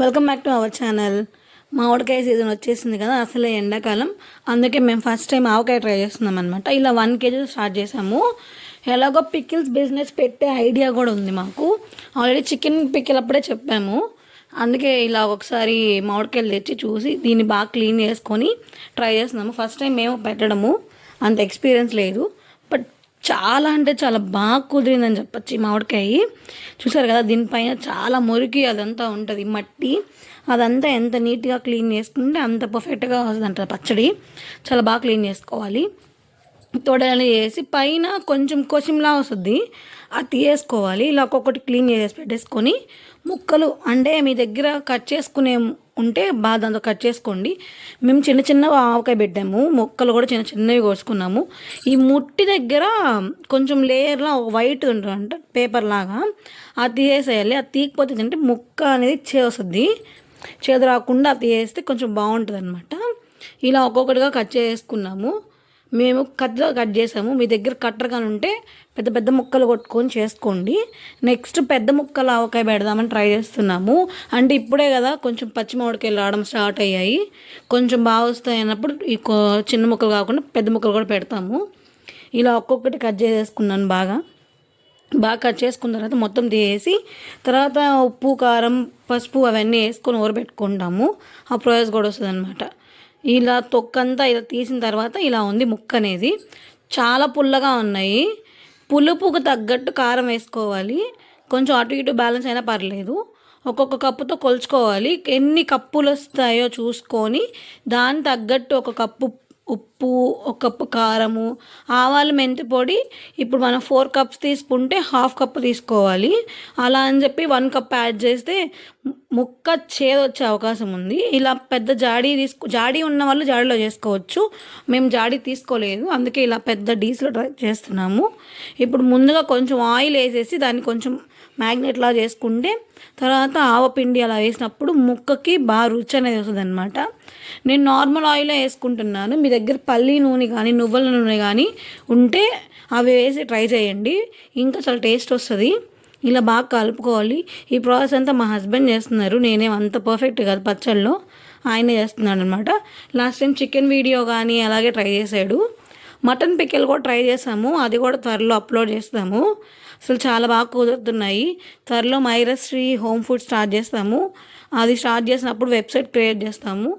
Welcome back to our channel. మామిడికాయ season వచ్చేసింది కదా, అసలే ఎండాకాలం. అందుకే మేము ఫస్ట్ టైం ఆవకాయ ట్రై చేస్తున్నాం అనమాట. ఇలా 1 kg స్టార్ట్ చేసాము. ఎలాగో పికిల్స్ బిజినెస్ పెట్టే ఐడియా కూడా ఉంది మాకు. ఆల్రెడీ చికెన్ పికిల్ అప్పుడే చెప్పాము. అందుకే ఇలా ఒకసారి మామిడికాయలు తెచ్చి చూసి దీన్ని బాగా క్లీన్ చేసుకొని ట్రై చేస్తున్నాము. ఫస్ట్ టైం మేము పెట్టడము, అంత ఎక్స్పీరియన్స్ లేదు. బట్ చాలా అంటే చాలా బాగా కుదిరిందని చెప్పచ్చు. ఈ మామిడికాయ చూసారు కదా, దీనిపైన చాలా మురికి అదంతా ఉంటుంది, మట్టి అదంతా ఎంత నీట్గా క్లీన్ చేసుకుంటే అంత పర్ఫెక్ట్గా వస్తుంది అంట పచ్చడి. చాలా బాగా క్లీన్ చేసుకోవాలి. తొడలని చేసి పైన కొంచెం కొసిమ్లా వస్తుంది, అది తీసేసుకోవాలి. ఇలా ఒక్కొక్కటి క్లీన్ చేసి పెట్టేసుకొని ముక్కలు అంటే మీ దగ్గర కట్ చేసుకునే ఉంటే బాగా దాంతో కట్ చేసుకోండి. మేము చిన్న చిన్న ఆవకాయ పెట్టాము, ముక్కలు కూడా చిన్న చిన్నవి కోసుకున్నాము. ఈ ముట్టి దగ్గర కొంచెం లేయర్లా వైట్ ఉంటుంది పేపర్ లాగా, అది తీసేసేయాలి. అది తీయకపోతే ఏంటంటే ముక్క అనేది చేస్తుంది, చేదు రాకుండా అది తీసేస్తే కొంచెం బాగుంటుంది అనమాట. ఇలా ఒక్కొక్కటిగా కట్ చేసుకున్నాము. మేము కత్తిలో కట్ చేసాము. మీ దగ్గర కట్టర్ కానీ ఉంటే పెద్ద పెద్ద ముక్కలు కొట్టుకొని చేసుకోండి. నెక్స్ట్ పెద్ద ముక్కలు ఆవకాయ పెడదామని ట్రై చేస్తున్నాము. అంటే ఇప్పుడే కదా కొంచెం పచ్చి మామిడికాయలు రావడం స్టార్ట్ అయ్యాయి, కొంచెం బాగా వస్తాయి అన్నప్పుడు ఈ చిన్న ముక్కలు కాకుండా పెద్ద ముక్కలు కూడా పెడతాము. ఇలా ఒక్కొక్కటి కట్ చేసేసుకున్నాను. బాగా కట్ చేసుకున్న తర్వాత మొత్తం తీసేసి తర్వాత ఉప్పు కారం పసుపు అవన్నీ వేసుకొని ఊరబెట్టుకుంటాము. ఆ ప్రాసెస్ కూడా వస్తుంది అనమాట. ఇలా తొక్కంతా ఇలా తీసిన తర్వాత ఇలా ఉంది ముక్క అనేది. చాలా పుల్లగా ఉన్నాయి. పులుపుకు తగ్గట్టు కారం వేసుకోవాలి. కొంచెం అటు ఇటు బ్యాలెన్స్ అయినా పర్లేదు. ఒక్కొక్క కప్పుతో కొలుచుకోవాలి. ఎన్ని కప్పులు వస్తాయో చూసుకొని దాని తగ్గట్టు 1 కప్పు ఉప్పు, 1 కప్పు కారము, ఆవాలు మెంతి పొడి. ఇప్పుడు మనం 4 కప్స్ తీసుకుంటే 1/2 కప్పు తీసుకోవాలి. అలా అని చెప్పి 1 కప్ యాడ్ చేస్తే ముక్క చేదు వచ్చే అవకాశం ఉంది. ఇలా పెద్ద జాడీ ఉన్న వాళ్ళు జాడీలో చేసుకోవచ్చు. మేము జాడీ తీసుకోలేదు, అందుకే ఇలా పెద్ద డీస్లో ట్రై చేస్తున్నాము. ఇప్పుడు ముందుగా కొంచెం ఆయిల్ వేసేసి దాన్ని కొంచెం మ్యాగ్నెట్లా చేసుకుంటే తర్వాత ఆవపిండి అలా వేసినప్పుడు ముక్కకి బాగా రుచి అనేది వస్తుంది అనమాట. నేను నార్మల్ ఆయిలే వేసుకుంటున్నాను. మీ దగ్గర పల్లి నూనె కానీ నువ్వుల నూనె కానీ ఉంటే అవి వేసి ట్రై చేయండి, ఇంకా చాలా టేస్ట్ వస్తుంది. ఇలా బాగా కలుపుకోవాలి. ఈ ప్రాసెస్ అంతా మా హస్బెండ్ చేస్తున్నారు, నేనేం అంత పర్ఫెక్ట్ కాదు పచ్చళ్ళలో, ఆయనే చేస్తున్నాడు అనమాట. లాస్ట్ టైం చికెన్ వీడియో కానీ అలాగే ట్రై చేశాడు. మటన్ పికిల్ కూడా ట్రై చేసాము, అది కూడా త్వరలో అప్లోడ్ చేస్తాము. అసలు చాలా బాగా కుదురుతున్నాయి. త్వరలో మైరశ్రీ హోమ్ ఫుడ్ స్టార్ట్ చేస్తాము. అది స్టార్ట్ చేసినప్పుడు వెబ్సైట్ క్రియేట్ చేస్తాము.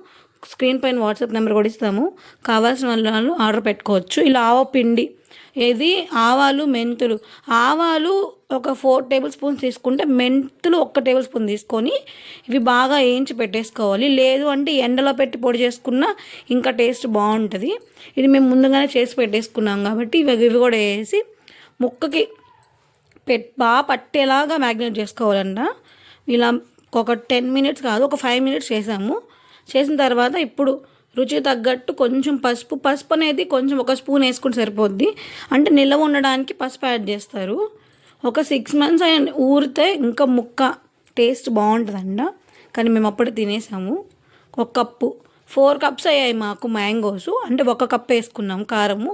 స్క్రీన్ పైన వాట్సాప్ నెంబర్ కూడా ఇస్తాము, కావాల్సిన వాళ్ళు ఆర్డర్ పెట్టుకోవచ్చు. ఇలా ఆవపిండి, ఇది ఆవాలు మెంతులు. ఆవాలు ఒక 4 టేబుల్ స్పూన్స్ తీసుకుంటే మెంతులు 1 టేబుల్ స్పూన్ తీసుకొని ఇవి బాగా వేయించి పెట్టేసుకోవాలి. లేదు అంటే ఎండలో పెట్టి పొడి చేసుకున్నా ఇంకా టేస్ట్ బాగుంటుంది. ఇది మేము ముందుగానే చేసి పెట్టేసుకున్నాం కాబట్టి ఇవి కూడా వేసి ముక్కకి బాగా పట్టేలాగా మ్యాగ్నేట్ చేసుకోవాలన్న. ఇలా ఒక 10 మినిట్స్ కాదు, ఒక 5 మినిట్స్ చేసాము. చేసిన తర్వాత ఇప్పుడు రుచి తగ్గట్టు కొంచెం పసుపు అనేది కొంచెం 1 స్పూన్ వేసుకుంటే సరిపోద్ది. అంటే నిల్వ ఉండడానికి పసుపు యాడ్ చేస్తారు. ఒక 6 మంత్స్ అయిన ఊరితే ఇంకా ముక్క టేస్ట్ బాగుంటుందంట. కానీ మేము అప్పుడే తినేసాము. 1 కప్పు 4 కప్స్ అయ్యాయి మాకు మ్యాంగోస్, అంటే 1 కప్ వేసుకున్నాము కారము.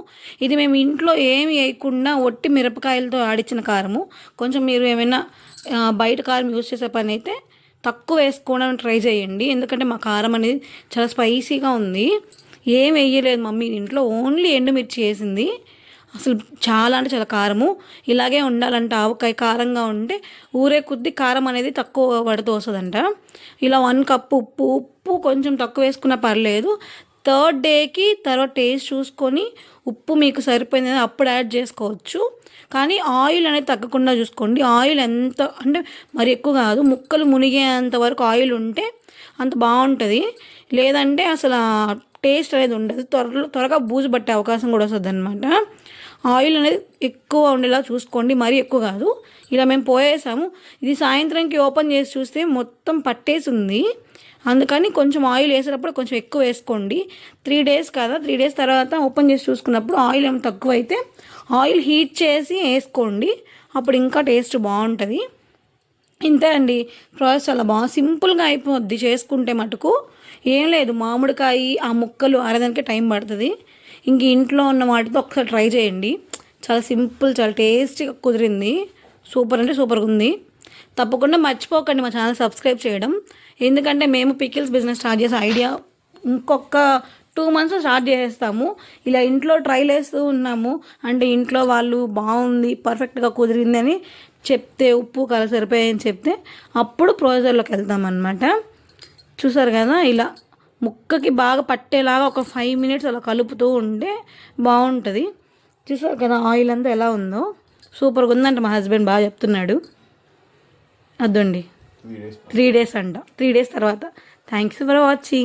ఇది మేము ఇంట్లో ఏమి వేయకుండా ఒట్టి మిరపకాయలతో ఆడిచ్చిన కారము. కొంచెం మీరు ఏమైనా బయట కారం యూజ్ చేసే పని అయితే తక్కువ వేసుకోవడానికి ట్రై చేయండి, ఎందుకంటే మా కారం అనేది చాలా స్పైసీగా ఉంది. ఏం వేయలేదు మమ్మీ ఇంట్లో, ఓన్లీ ఎండుమిర్చి వేసింది. అసలు చాలా అంటే చాలా కారము. ఇలాగే ఉండాలంట ఆవకాయ, కారంగా ఉంటే ఊరే కొద్ది కారం అనేది తక్కువ పడుతూ వస్తుందంట. ఇలా 1 కప్పు ఉప్పు కొంచెం తక్కువ వేసుకున్నా పర్లేదు. 3rd డేకి తర్వాత టేస్ట్ చూసుకొని ఉప్పు మీకు సరిపోయింది అప్పుడు యాడ్ చేసుకోవచ్చు. కానీ ఆయిల్ అనేది తగ్గకుండా చూసుకోండి. ఆయిల్ ఎంత అంటే మరి ఎక్కువ కాదు, ముక్కలు మునిగేంత వరకు ఆయిల్ ఉంటే అంత బాగుంటుంది. లేదంటే అసలు టేస్ట్ అనేది ఉండదు, త్వరగా బూజు పట్టే అవకాశం కూడా వస్తుంది అనమాట. ఆయిల్ అనేది ఎక్కువ ఉండేలా చూసుకోండి, మరీ ఎక్కువ కాదు. ఇలా మేము పోయేసాము. ఇది సాయంత్రంకి ఓపెన్ చేసి చూస్తే మొత్తం పట్టేసి ఉంది. అందుకని కొంచెం ఆయిల్ వేసేటప్పుడు కొంచెం ఎక్కువ వేసుకోండి. 3 డేస్ కదా, 3 డేస్ తర్వాత ఓపెన్ చేసి చూసుకున్నప్పుడు ఆయిల్ ఏమి తక్కువ అయితే ఆయిల్ హీట్ చేసి వేసుకోండి, అప్పుడు ఇంకా టేస్ట్ బాగుంటుంది. ఇంతే అండి, ప్రాసెస్ చాలా బాగా సింపుల్గా అయిపోద్ది చేసుకుంటే మటుకు. ఏం లేదు, మామిడికాయ ఆ ముక్కలు ఆరేదానికి టైం పడుతుంది. ఇంక ఇంట్లో ఉన్న వాటితో ఒకసారి ట్రై చేయండి. చాలా సింపుల్, చాలా టేస్టీగా కుదిరింది. సూపర్ అంటే సూపర్గా ఉంది. తప్పకుండా మర్చిపోకండి మా ఛానల్ సబ్స్క్రైబ్ చేయడం. ఎందుకంటే మేము పికిల్స్ బిజినెస్ స్టార్ట్ చేసే ఐడియా ఇంకొక 2 months స్టార్ట్ చేసేస్తాము. ఇలా ఇంట్లో ట్రైల్ వేస్తూ ఉన్నాము. అంటే ఇంట్లో వాళ్ళు బాగుంది, పర్ఫెక్ట్గా కుదిరింది అని చెప్తే, ఉప్పు కారం సరిపోయాయని చెప్తే అప్పుడు ప్రొసీజర్లోకి వెళ్తామన్నమాట. చూసారు కదా, ఇలా ముక్కకి బాగా పట్టేలాగా ఒక 5 minutes అలా కలుపుతూ ఉంటే బాగుంటుంది. చూసారు కదా ఆయిల్ అంతా ఎలా ఉందో, సూపర్గా ఉందంట. మా హస్బెండ్ బాగా చెప్తున్నాడు. అదండి 3 days అంట. 3 days తర్వాత. Thanks for watching.